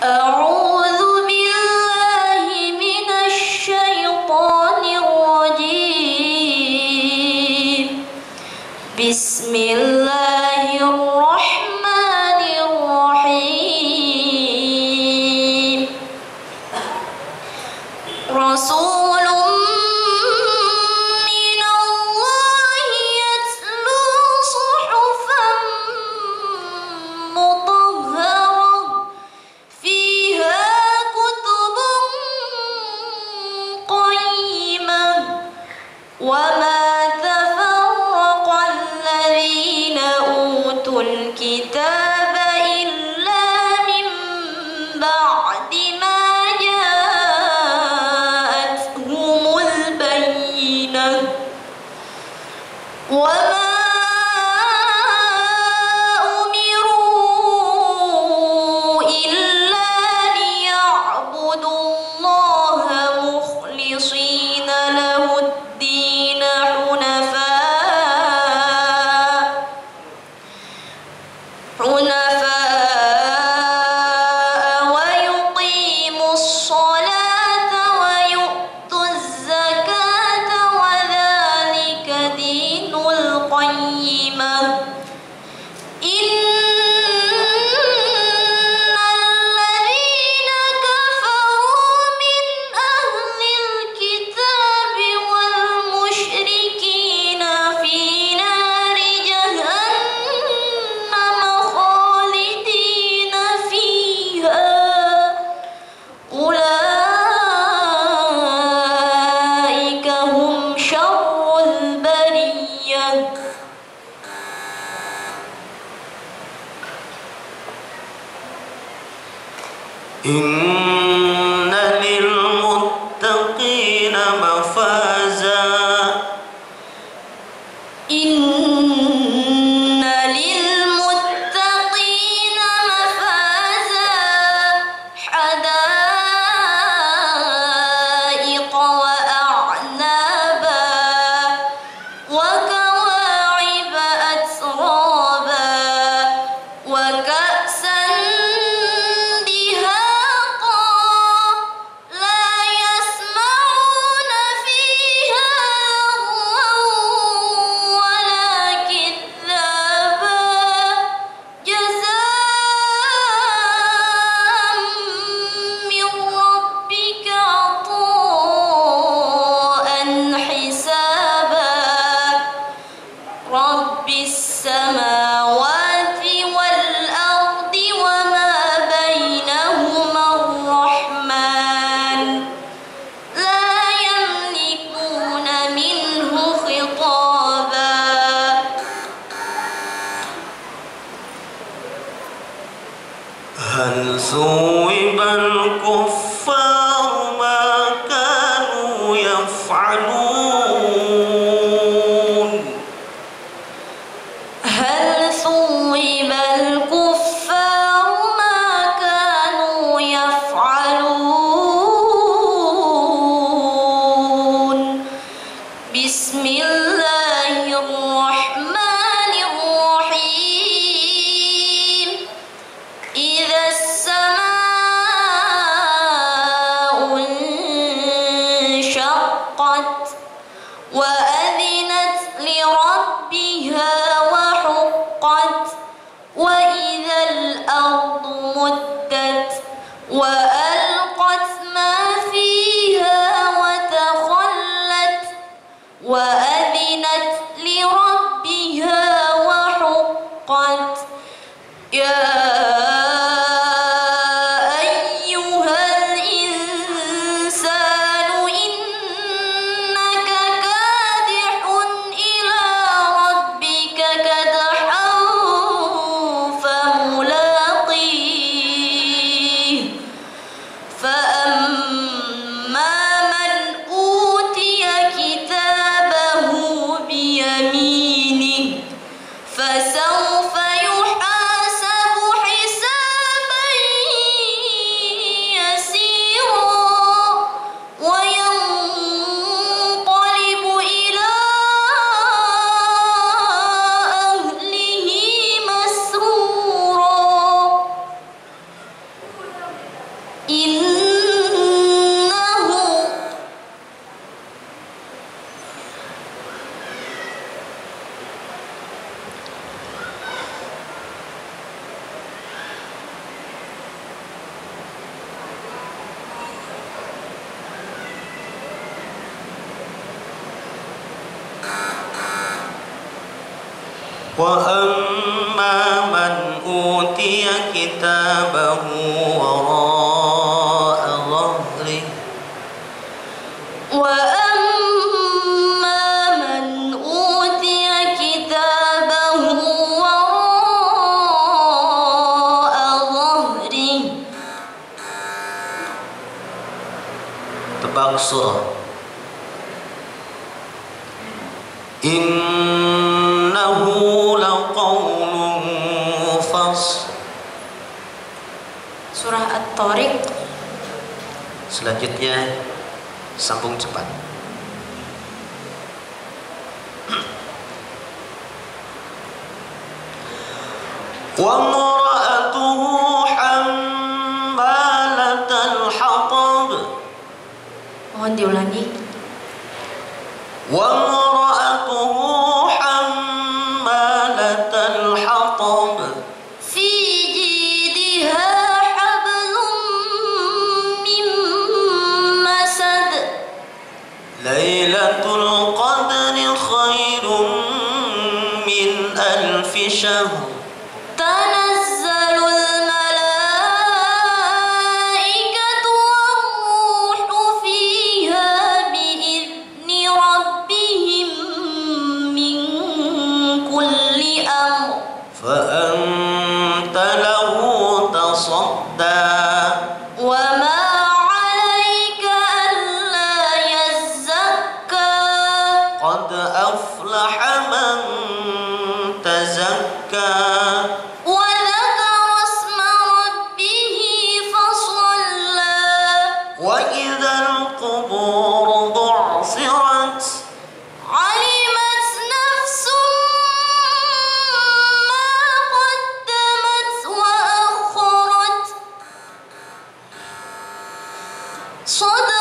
أعوذ بالله من الشيطان الرجيم. بسم الله الرحمن الرحيم. رسول من الله يتلو صحفا مطهرة فيها كتب قيمة وما تفرق الذين أوتوا الكتاب إلا من بعد ما جاءتهم البينة وما أمروا إلا ليعبدوا الله مخلصين له الدين حنفاء ويقيموا الصلاة ويؤتوا الزكاة وذلك دين القيمة. إن الذين كفروا من أهل الكتاب والمشركين في نار جهنم خالدين فيها أولئك هم شر البرية. إن للمتقين مفازا. إن للمتقين مفازا حدائق وأعنابا وكواعب أترابا وكأسا دهاقا لا يسمعون فيها لغوا ولا كذابا جزاء من ربك عطاء حسابا. رب السماوات والأرض وما بينهما الرحمن لا يملكون منه خطابا. هل ثوب الكفار ما كانوا يفعلون. هل ثوب الكفار ما كانوا يفعلون. بسم الله الرحمن الرحيم. إذا السماء انشقت وأذنت لربها وحقت وإذا الأرض مدت وألقت ما فيها وتخلت وأذنت لربها وحقت. يا أيها الإنسان إنك كادح إلى ربك كدحا فملاقيه innahu Wa amma man utiya kitabahu wara'a dhahrihi wa amma man utiya kitabahu wara'a dhahrihi. Tebak surah. Innahu laqawlun fasl. Surah At-Tariq. Selanjutnya sambung cepat. Wa imra'atuhu hammalatal hatab. Mohon diulangi. Wa imra'atuhu hammalatal hatab. Fi jidha hablum min masad. Lailatul qadri khairun min alfi syahr. Tanazzalul malaikatu war-ruhu fiha bi'izni rabbihim min kulli amr. فأنت له تصدى وما عليك ألا يزكى قد أفلح من تزكى وذكر اسم ربه فصلى وإذا القبور بعثرت علمت نفس ما قدمت وأخرت صدق